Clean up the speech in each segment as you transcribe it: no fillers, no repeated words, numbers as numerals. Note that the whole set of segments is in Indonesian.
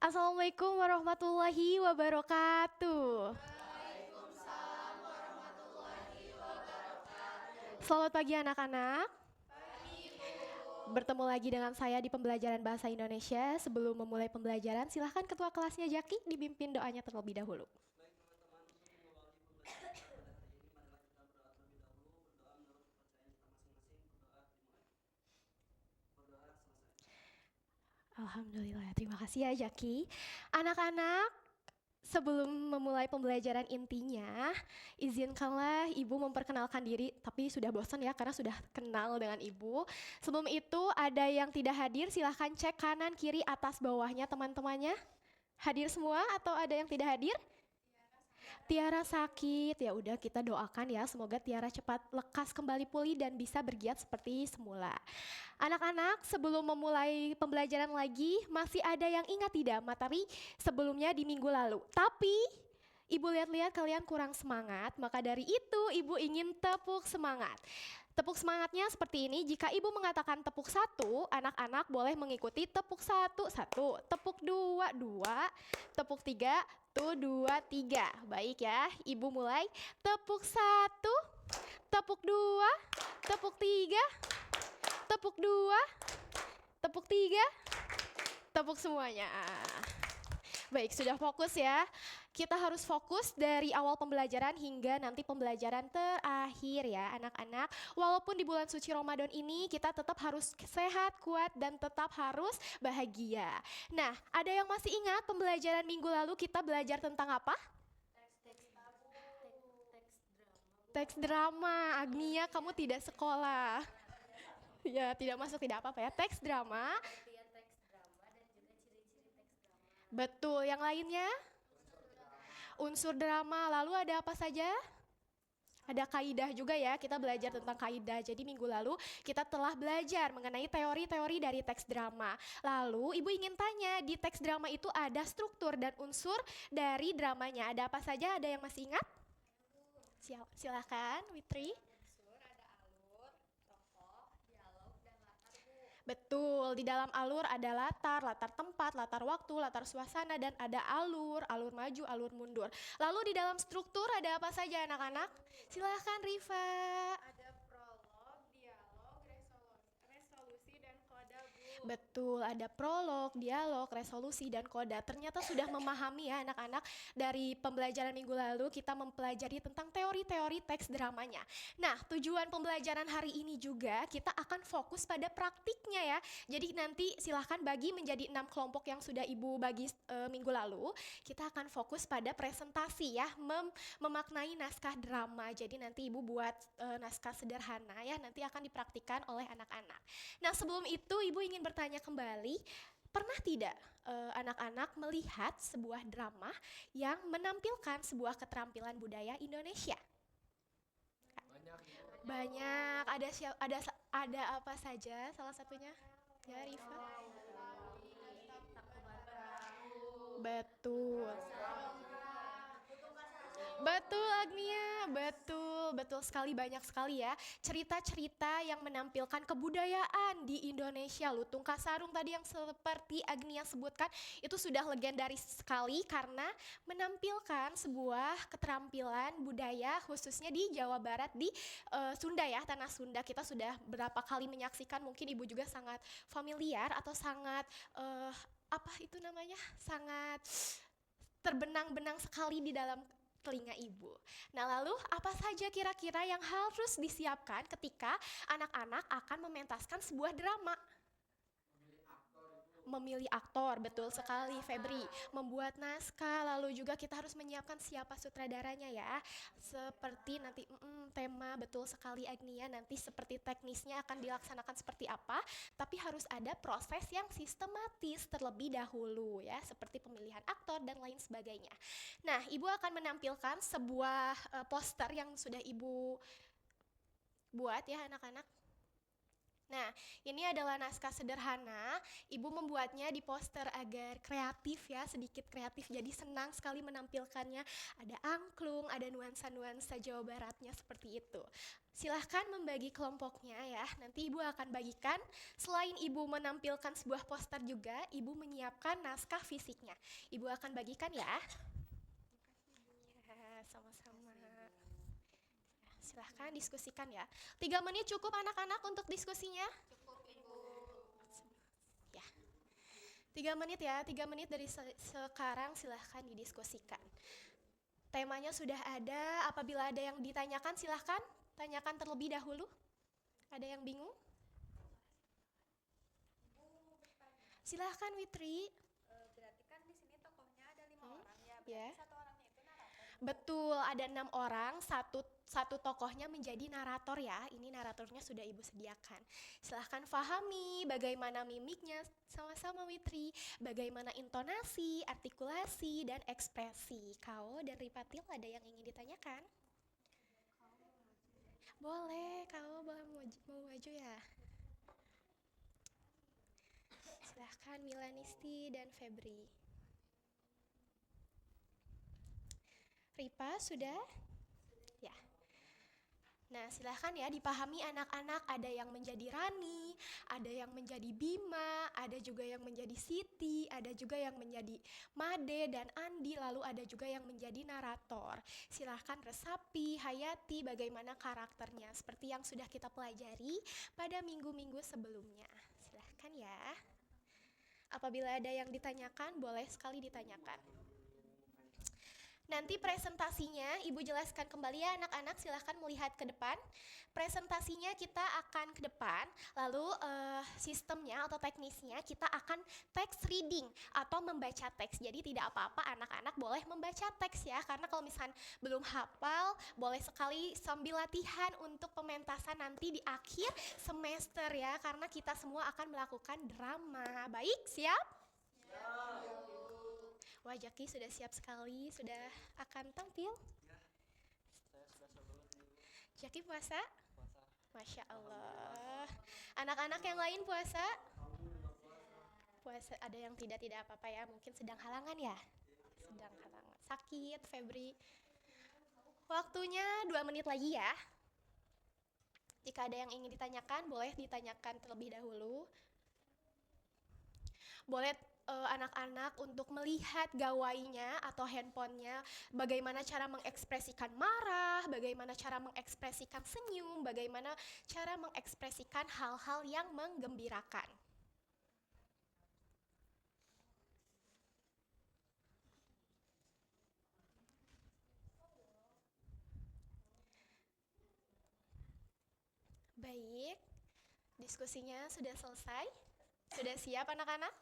Assalamualaikum warahmatullahi wabarakatuh. Selamat pagi anak-anak. Bertemu lagi dengan saya di pembelajaran bahasa Indonesia. Sebelum memulai pembelajaran, silahkan ketua kelasnya Jaki dipimpin doanya terlebih dahulu. Alhamdulillah, terima kasih ya Jaki. Anak-anak, sebelum memulai pembelajaran intinya, izinkanlah Ibu memperkenalkan diri, tapi sudah bosan ya karena sudah kenal dengan Ibu. Sebelum itu, ada yang tidak hadir, silahkan cek kanan, kiri, atas, bawahnya teman-temannya. Hadir semua atau ada yang tidak hadir? Tiara sakit, ya udah kita doakan ya semoga Tiara cepat lekas kembali pulih dan bisa bergiat seperti semula. Anak-anak, sebelum memulai pembelajaran lagi, masih ada yang ingat tidak materi sebelumnya di minggu lalu? Tapi Ibu lihat-lihat kalian kurang semangat, maka dari itu Ibu ingin tepuk semangat. Tepuk semangatnya seperti ini, jika Ibu mengatakan tepuk satu, anak-anak boleh mengikuti tepuk satu, satu, tepuk dua, dua, tepuk tiga, tuh, dua, tiga. Baik ya, Ibu mulai. Tepuk satu, tepuk dua, tepuk tiga, tepuk dua, tepuk tiga, tepuk semuanya. Baik, sudah fokus ya. Kita harus fokus dari awal pembelajaran hingga nanti pembelajaran terakhir ya anak-anak. Walaupun di bulan suci Ramadan ini kita tetap harus sehat, kuat, dan tetap harus bahagia. Nah, ada yang masih ingat pembelajaran minggu lalu kita belajar tentang apa? Teks drama. Agnia, kamu tidak sekolah. Ya, tidak masuk tidak apa-apa ya. Teks drama. Betul, yang lainnya? Unsur drama, lalu ada apa saja? Ada kaidah juga ya, kita belajar tentang kaidah. Jadi minggu lalu kita telah belajar mengenai teori-teori dari teks drama. Lalu ibu ingin tanya, di teks drama itu ada struktur dan unsur dari dramanya. Ada apa saja? Ada yang masih ingat? Silahkan, Witri. Betul, di dalam alur ada latar, latar tempat, latar waktu, latar suasana, dan ada alur, alur maju, alur mundur. Lalu di dalam struktur ada apa saja anak-anak? Silahkan Riva. Betul, ada prolog, dialog, resolusi, dan koda. Ternyata sudah memahami ya anak-anak dari pembelajaran minggu lalu kita mempelajari tentang teori-teori teks dramanya. Nah, tujuan pembelajaran hari ini juga kita akan fokus pada praktiknya ya. Jadi nanti silahkan bagi menjadi 6 kelompok yang sudah Ibu bagi minggu lalu. Kita akan fokus pada presentasi ya, memaknai naskah drama. Jadi nanti Ibu buat naskah sederhana ya, nanti akan dipraktikkan oleh anak-anak. Nah, sebelum itu Ibu ingin bertanya kembali, pernah tidak anak-anak melihat sebuah drama yang menampilkan sebuah keterampilan budaya Indonesia? Banyak. Ada apa saja salah satunya? Ya, Rifa. Betul. Betul Agnia, betul sekali, banyak sekali ya cerita-cerita yang menampilkan kebudayaan di Indonesia. Lutung Kasarung tadi yang seperti Agnia sebutkan itu sudah legendaris sekali karena menampilkan sebuah keterampilan budaya khususnya di Jawa Barat di Sunda ya, tanah Sunda. Kita sudah berapa kali menyaksikan, mungkin Ibu juga sangat familiar atau sangat apa itu namanya? Sangat terbenang-benang sekali di dalam telinga Ibu. Nah, lalu apa saja kira-kira yang harus disiapkan ketika anak-anak akan mementaskan sebuah drama? Memilih aktor, betul sekali Febri. Membuat naskah, lalu juga kita harus menyiapkan siapa sutradaranya ya. Seperti nanti tema, betul sekali Agnia, nanti seperti teknisnya akan dilaksanakan seperti apa, tapi harus ada proses yang sistematis terlebih dahulu ya, seperti pemilihan aktor dan lain sebagainya. Nah, Ibu akan menampilkan sebuah poster yang sudah Ibu buat ya anak-anak. Nah, ini adalah naskah sederhana. Ibu membuatnya di poster agar kreatif ya, sedikit kreatif. Jadi senang sekali menampilkannya. Ada angklung, ada nuansa-nuansa Jawa Baratnya seperti itu. Silahkan membagi kelompoknya ya. Nanti ibu akan bagikan. Selain ibu menampilkan sebuah poster juga, ibu menyiapkan naskah fisiknya. Ibu akan bagikan ya. Ya, sama-sama. Silahkan diskusikan ya. 3 menit cukup anak-anak untuk diskusinya? Ya, 3 menit ya, 3 menit dari sekarang silahkan didiskusikan. Temanya sudah ada, apabila ada yang ditanyakan silahkan tanyakan terlebih dahulu. Ada yang bingung? Silahkan Witri. Berarti kan di sini tokohnya ada 5 orang ya, berarti Ya. satu orangnya itu narator. Betul, ada 6 orang, satu tokohnya menjadi narator ya. Ini naratornya sudah ibu sediakan. Silahkan pahami bagaimana mimiknya sama-sama Witri, bagaimana intonasi, artikulasi, dan ekspresi. Kau dan Ripatil ada yang ingin ditanyakan? Boleh, kau boleh mau maju ya. Silahkan Milanisti dan Febri. Ripa sudah? Ya. Nah, silahkan ya dipahami anak-anak, ada yang menjadi Rani, ada yang menjadi Bima, ada juga yang menjadi Siti, ada juga yang menjadi Made dan Andi, lalu ada juga yang menjadi narator. Silahkan resapi, hayati bagaimana karakternya, seperti yang sudah kita pelajari pada minggu-minggu sebelumnya. Silahkan ya. Apabila ada yang ditanyakan, boleh sekali ditanyakan. Nanti presentasinya Ibu jelaskan kembali ya anak-anak, silahkan melihat ke depan. Presentasinya kita akan ke depan, lalu sistemnya atau teknisnya kita akan text reading atau membaca teks. Jadi tidak apa-apa anak-anak boleh membaca teks ya, karena kalau misalnya belum hafal, boleh sekali sambil latihan untuk pementasan nanti di akhir semester ya, karena kita semua akan melakukan drama. Baik, siap? Wah, Jaki sudah siap sekali, sudah akan tampil. Saya sudah sebelum Jaki puasa? puasa. Masya Allah. Anak-anak yang lain puasa? Puasa, ada yang tidak apa-apa ya, mungkin sedang halangan ya? Sedang halangan. Sakit, Febri. Waktunya 2 menit lagi ya. Jika ada yang ingin ditanyakan, boleh ditanyakan terlebih dahulu. Boleh anak-anak untuk melihat gawainya atau handphonenya, bagaimana cara mengekspresikan marah, bagaimana cara mengekspresikan senyum, bagaimana cara mengekspresikan hal-hal yang menggembirakan. Baik, diskusinya sudah selesai. Sudah siap anak-anak?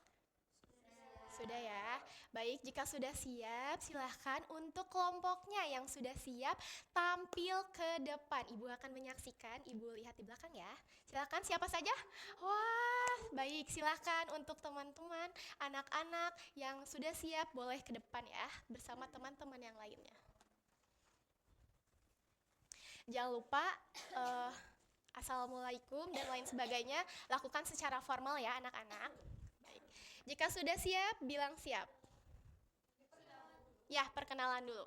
Sudah ya. Baik, jika sudah siap, silahkan untuk kelompoknya yang sudah siap tampil ke depan. Ibu akan menyaksikan, Ibu lihat di belakang ya. Silahkan, siapa saja? Wah, baik, silahkan untuk teman-teman, anak-anak yang sudah siap boleh ke depan ya, bersama teman-teman yang lainnya. Jangan lupa Assalamualaikum dan lain sebagainya, lakukan secara formal ya anak-anak. Baik. Jika sudah siap, bilang siap. Ya, perkenalan dulu.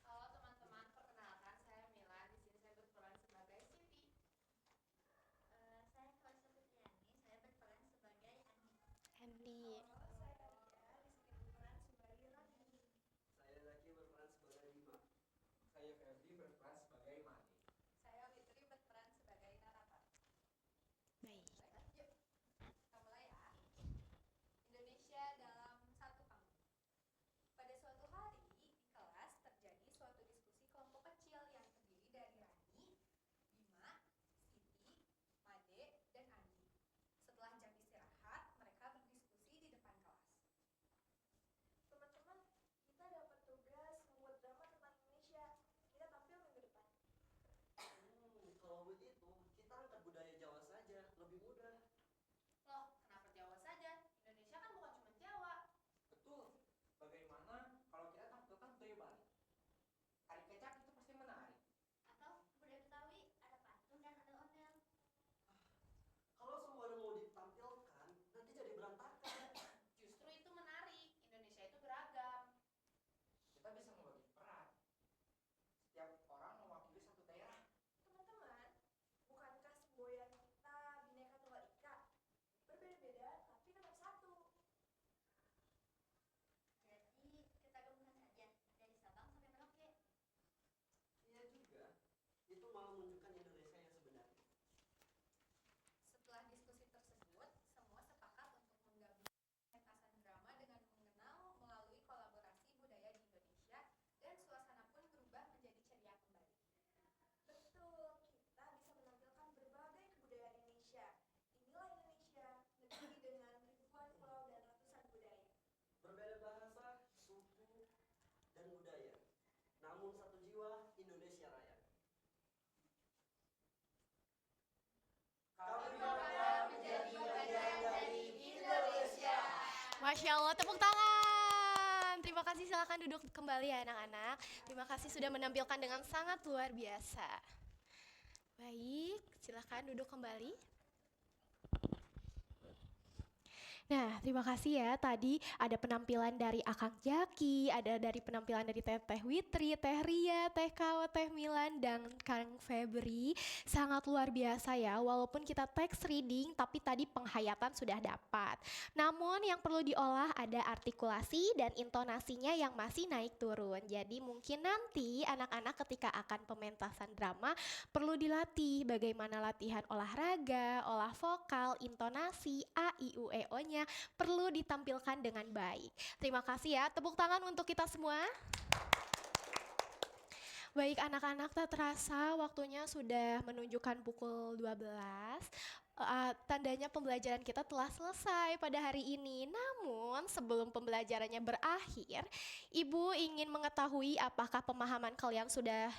Halo teman-teman, perkenalkan saya Mila. Di sini saya berperan sebagai Siti. Saya Faiza Fitriani, saya berperan sebagai Andi. Andi. Saya lagi berperan sebagai Bima. Saya Febri berperan sebagai Mani. Saya Witri berperan sebagai narator. Baik. Yuk, kita mulai ya. Masya Allah, tepuk tangan. Terima kasih, silakan duduk kembali ya anak-anak. Terima kasih sudah menampilkan dengan sangat luar biasa. Baik, silakan duduk kembali. Nah, terima kasih ya. Tadi ada penampilan dari Akang Jaki, ada dari penampilan dari Teteh Witri, Teh Ria, Teh Kao, Teh Milan, dan Kang Febri. Sangat luar biasa ya, walaupun kita text reading, tapi tadi penghayatan sudah dapat. Namun yang perlu diolah ada artikulasi dan intonasinya yang masih naik turun. Jadi mungkin nanti anak-anak ketika akan pementasan drama, perlu dilatih bagaimana latihan olahraga, olah vokal, intonasi, A, I, U, E, O-nya perlu ditampilkan dengan baik. Terima kasih ya, tepuk tangan untuk kita semua. Baik anak-anak, tak terasa waktunya sudah menunjukkan pukul 12. Tandanya pembelajaran kita telah selesai pada hari ini. Namun sebelum pembelajarannya berakhir, Ibu ingin mengetahui apakah pemahaman kalian sudah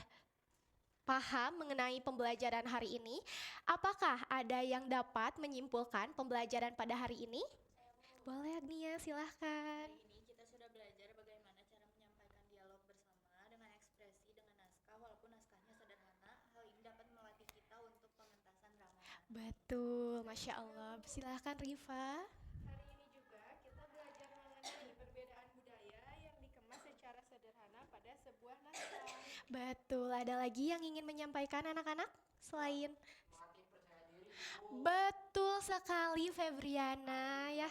paham mengenai pembelajaran hari ini? Apakah ada yang dapat menyimpulkan pembelajaran pada hari ini? Boleh Agnia, silahkan. Hari ini kita sudah belajar bagaimana cara menyampaikan dialog bersama dengan ekspresi dengan naskah walaupun naskahnya sederhana. Hal ini dapat melatih kita untuk pementasan drama. Betul, Masya Allah. Silahkan Rifa. Hari ini juga kita belajar mengenai perbedaan budaya yang dikemas secara sederhana pada sebuah naskah. Betul, ada lagi yang ingin menyampaikan anak-anak selain? Melatih percaya diri. Betul sekali Febriana ya.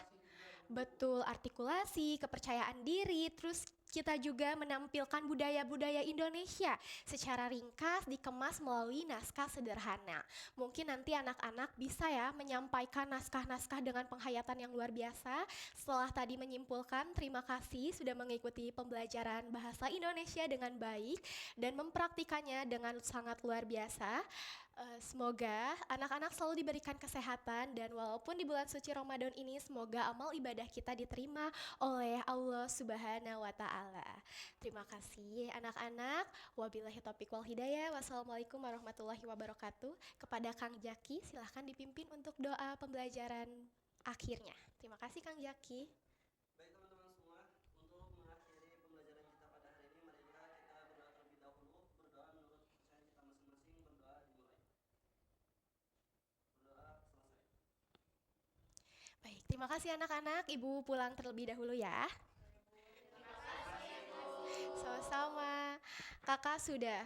Betul, artikulasi, kepercayaan diri, terus kita juga menampilkan budaya-budaya Indonesia secara ringkas dikemas melalui naskah sederhana. Mungkin nanti anak-anak bisa ya menyampaikan naskah-naskah dengan penghayatan yang luar biasa. Setelah tadi menyimpulkan, terima kasih sudah mengikuti pembelajaran bahasa Indonesia dengan baik dan mempraktikannya dengan sangat luar biasa. Semoga anak-anak selalu diberikan kesehatan dan walaupun di bulan suci Ramadan ini semoga amal ibadah kita diterima oleh Allah Subhanahu wa Ta'ala. Terima kasih anak-anak. Wabillahi taufiq wal hidayah. Wassalamualaikum warahmatullahi wabarakatuh. Kepada Kang Jaki silahkan dipimpin untuk doa pembelajaran akhirnya. Terima kasih Kang Jaki. Baik teman-teman semua, untuk mengakhiri pembelajaran kita pada hari ini, marilah kita berdoa terlebih dahulu. Berdoa menurut kepercayaan kita masing-masing. Berdoa dimulai. Berdoa selesai. Baik, terima kasih anak-anak. Ibu pulang terlebih dahulu ya. Sama-sama. Kakak sudah